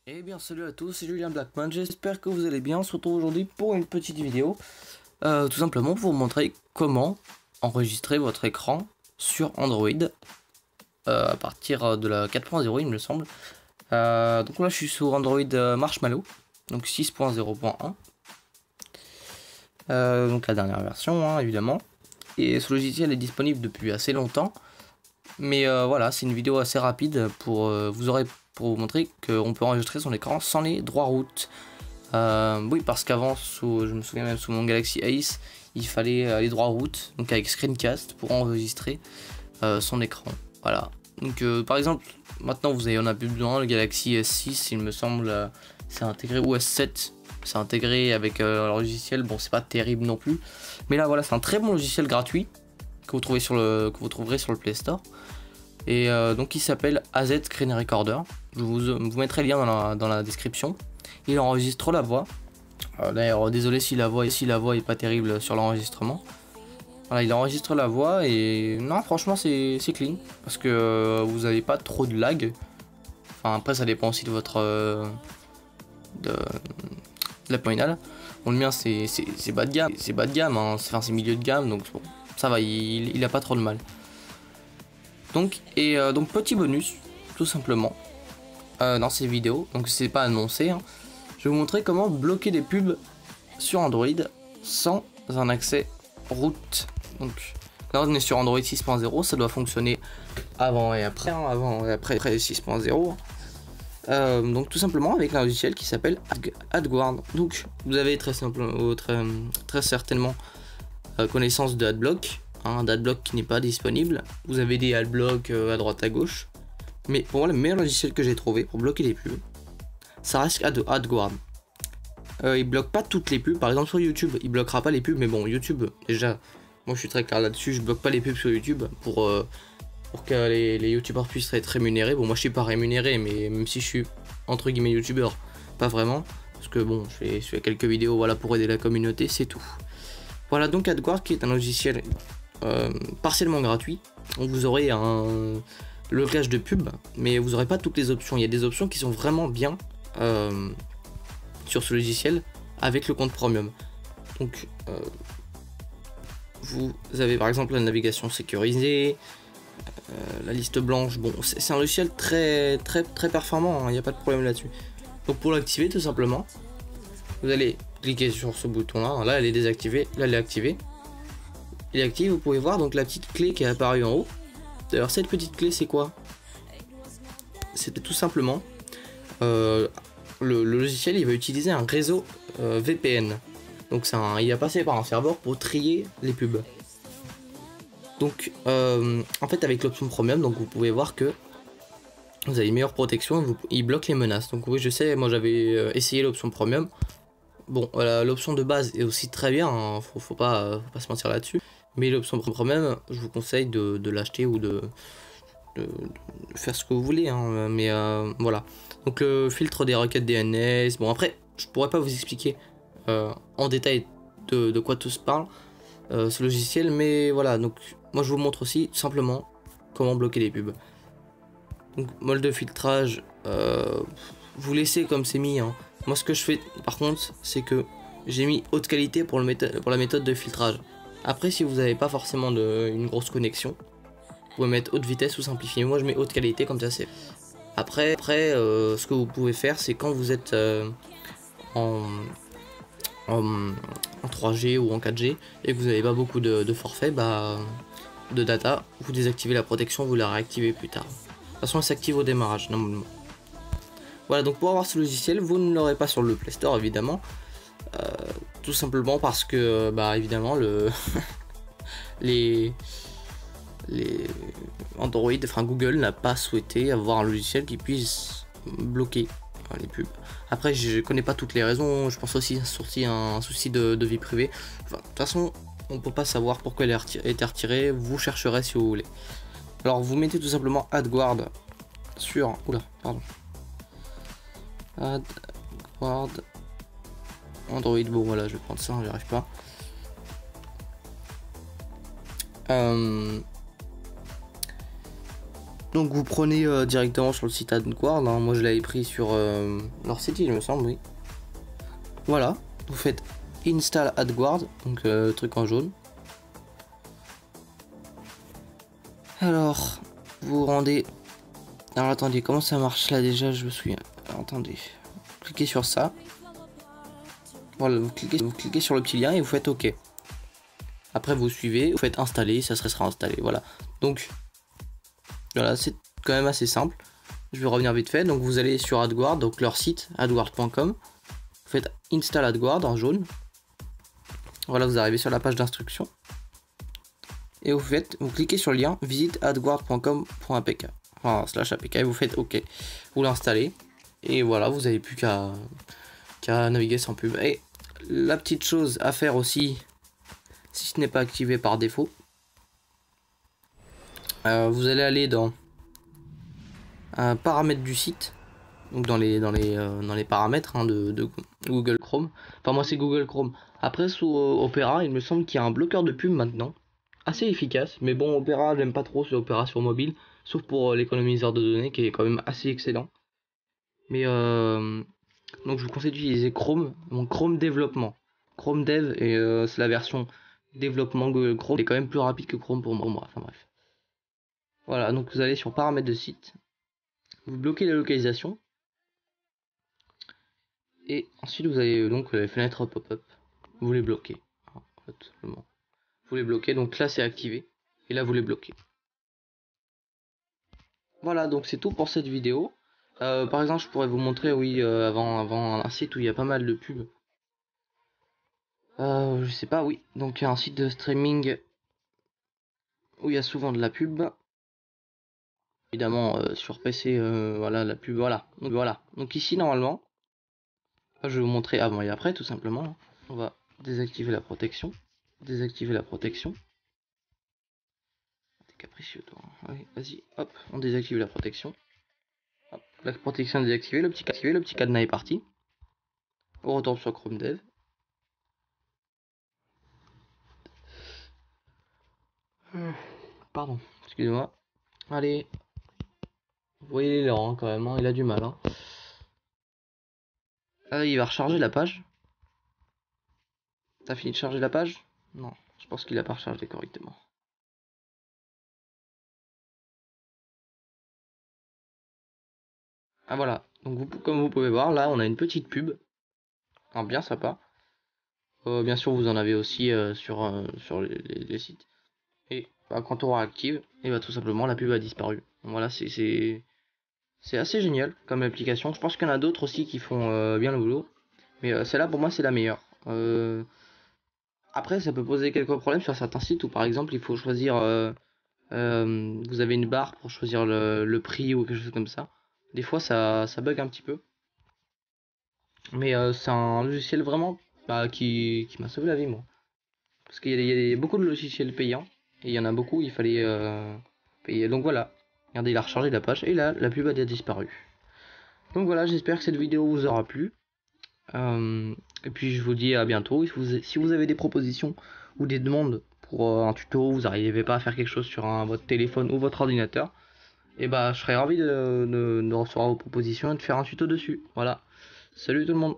Eh bien salut à tous, c'est Julien Blackman, j'espère que vous allez bien. On se retrouve aujourd'hui pour une petite vidéo, tout simplement pour vous montrer comment enregistrer votre écran sur Android à partir de la 4.0 il me semble. Donc là je suis sur Android Marshmallow, donc 6.0.1, donc la dernière version hein, évidemment. Et ce logiciel est disponible depuis assez longtemps, mais voilà, c'est une vidéo assez rapide pour vous montrer qu'on peut enregistrer son écran sans les droits route. Oui, parce qu'avant, je me souviens même sous mon Galaxy Ace, il fallait les droits route, donc avec Screencast pour enregistrer son écran. Voilà. Donc par exemple, maintenant vous en avez plus besoin. Le Galaxy S6, il me semble, c'est intégré, ou S7, c'est intégré avec le logiciel. Bon, c'est pas terrible non plus, mais là voilà, c'est un très bon logiciel gratuit que vous trouverez sur le Play Store. Et donc il s'appelle AZ Screen Recorder. Je vous mettrai le lien dans la description. Il enregistre la voix. D'ailleurs, désolé si la voix est pas terrible sur l'enregistrement. Voilà, il enregistre la voix et non, franchement, c'est clean parce que vous n'avez pas trop de lag. Enfin, après, ça dépend aussi de votre de la terminale. Bon, le mien, c'est bas de gamme, hein. Enfin, c'est milieu de gamme, donc bon, ça va, il a pas trop de mal. Donc, donc petit bonus, tout simplement, dans ces vidéos, donc c'est pas annoncé, hein, je vais vous montrer comment bloquer des pubs sur Android sans un accès root. Donc là on est sur Android 6.0, ça doit fonctionner avant et après, hein, avant et après 6.0. Donc tout simplement avec un logiciel qui s'appelle AdGuard. Donc vous avez très certainement connaissance de AdBlock, hein, d'AdBlock qui n'est pas disponible. Vous avez des AdBlock à droite à gauche, mais pour moi le meilleur logiciel que j'ai trouvé pour bloquer les pubs, ça reste AdGuard. Il bloque pas toutes les pubs, par exemple sur YouTube il bloquera pas les pubs, mais bon, YouTube déjà, moi je suis très clair là-dessus, je bloque pas les pubs sur YouTube pour que les youtubeurs puissent être rémunérés. Bon, moi je suis pas rémunéré, mais même si je suis entre guillemets youtubeur, pas vraiment, parce que bon, je fais quelques vidéos, voilà, pour aider la communauté, c'est tout. Voilà, donc AdGuard qui est un logiciel partiellement gratuit. Donc vous aurez le blocage de pub, mais vous n'aurez pas toutes les options. Il y a des options qui sont vraiment bien sur ce logiciel avec le compte premium. Donc vous avez par exemple la navigation sécurisée, la liste blanche. Bon, c'est un logiciel très performant, il n'y a pas de problème là-dessus. Donc pour l'activer, tout simplement, vous allez cliquer sur ce bouton là. Là elle est désactivée, là elle est activée. Il est actif, vous pouvez voir donc la petite clé qui est apparue en haut. D'ailleurs cette petite clé c'est quoi? C'était tout simplement le logiciel il va utiliser un réseau VPN. Donc il va passer par un serveur pour trier les pubs. Donc en fait avec l'option premium, donc vous pouvez voir que vous avez une meilleure protection, il bloque les menaces. Donc oui, je sais, moi j'avais essayé l'option premium. Bon, l'option de base est aussi très bien, hein, faut pas se mentir là-dessus. Mais l'option premium, je vous conseille de l'acheter ou de faire ce que vous voulez, hein, mais voilà. Donc le filtre des requêtes DNS, bon après je pourrais pas vous expliquer en détail de quoi tout se parle ce logiciel, mais voilà, donc moi je vous montre aussi simplement comment bloquer les pubs. Donc mode de filtrage, vous laissez comme c'est mis, hein. Moi ce que je fais par contre c'est que j'ai mis haute qualité pour la méthode de filtrage. Après si vous n'avez pas forcément une grosse connexion, vous pouvez mettre haute vitesse ou simplifier. Moi je mets haute qualité comme ça c'est. Après ce que vous pouvez faire c'est quand vous êtes en 3G ou en 4G et que vous n'avez pas beaucoup de forfait, de data, vous désactivez la protection, vous la réactivez plus tard. De toute façon elle s'active au démarrage normalement. Voilà, donc pour avoir ce logiciel vous ne l'aurez pas sur le Play Store évidemment, tout simplement parce que évidemment les Android, enfin Google n'a pas souhaité avoir un logiciel qui puisse bloquer les pubs. Après je connais pas toutes les raisons, je pense aussi un souci de vie privée. Enfin, de toute façon on peut pas savoir pourquoi elle a été retirée, vous chercherez si vous voulez. Alors vous mettez tout simplement AdGuard sur... Oula, pardon. AdGuard Android, bon voilà, je vais prendre ça, j'y arrive pas. Donc vous prenez directement sur le site AdGuard, hein. Moi je l'avais pris sur leur site il me semble, oui. Voilà, vous faites Install AdGuard, donc truc en jaune. Alors, vous rendez... Alors attendez, comment ça marche là déjà, je me souviens. Alors, attendez, cliquez sur ça. Voilà, vous cliquez sur le petit lien et vous faites OK. Après vous suivez, vous faites installer, ça sera installé, voilà. Donc, voilà, c'est quand même assez simple. Je vais revenir vite fait, donc vous allez sur AdGuard, donc leur site, adguard.com. Vous faites Install AdGuard en jaune. Voilà, vous arrivez sur la page d'instruction. Et vous cliquez sur le lien visite adguard.com.apk, enfin /apk, et vous faites OK. Vous l'installez et voilà, vous n'avez plus qu'à naviguer sans pub. Et la petite chose à faire aussi, si ce n'est pas activé par défaut, vous allez aller dans paramètres du site, donc dans les paramètres hein, de Google Chrome. Enfin moi c'est Google Chrome. Après sous Opera, il me semble qu'il y a un bloqueur de pub maintenant, assez efficace, mais bon Opera j'aime pas trop, c'est Opera sur mobile, sauf pour l'économiseur de données qui est quand même assez excellent. Mais donc je vous conseille d'utiliser Chrome, mon Chrome développement, Chrome Dev, et c'est la version développement Google Chrome, c'est quand même plus rapide que Chrome pour moi, enfin bref. Voilà, donc vous allez sur paramètres de site, vous bloquez la localisation, et ensuite vous avez donc les fenêtres pop-up, vous les bloquez, tout simplement. Vous les bloquez, donc là c'est activé, et là vous les bloquez. Voilà, donc c'est tout pour cette vidéo. Par exemple, je pourrais vous montrer, oui, avant un site où il y a pas mal de pubs. Je sais pas, oui. Donc il y a un site de streaming où il y a souvent de la pub. Évidemment, sur PC, voilà, la pub, voilà. Donc voilà. Donc ici, normalement, je vais vous montrer avant et après, tout simplement. On va désactiver la protection. Désactiver la protection. T'es capricieux, toi. Allez, vas-y, hop, on désactive la protection. Hop, la protection est désactivée, le petit cadenas est parti. On retourne sur Chrome Dev. Pardon, excusez-moi. Allez. Vous voyez, il est lent quand même, hein, il a du mal. Hein. Ah, il va recharger la page. T'as fini de charger la page? Non, je pense qu'il a pas rechargé correctement. Ah voilà, donc comme vous pouvez voir, là on a une petite pub. Alors, bien sympa. Bien sûr, vous en avez aussi sur les sites. Et bah, quand on aura active, et bah, tout simplement la pub a disparu. Voilà, c'est assez génial comme application. Je pense qu'il y en a d'autres aussi qui font bien le boulot. Mais celle-là pour moi c'est la meilleure. Après ça peut poser quelques problèmes sur certains sites où par exemple il faut choisir, vous avez une barre pour choisir le prix ou quelque chose comme ça. Des fois ça bug un petit peu. Mais c'est un logiciel vraiment bah, qui m'a sauvé la vie moi. Parce qu'il y a beaucoup de logiciels payants. Et il y en a beaucoup, il fallait payer. Donc voilà. Regardez, il a rechargé la page. Et là, la pub a disparu. Donc voilà, j'espère que cette vidéo vous aura plu. Et puis je vous dis à bientôt. Si vous avez des propositions ou des demandes pour un tuto, vous n'arrivez pas à faire quelque chose sur votre téléphone ou votre ordinateur, et bah je serais ravi de recevoir vos propositions et de faire un tuto dessus. Voilà. Salut tout le monde.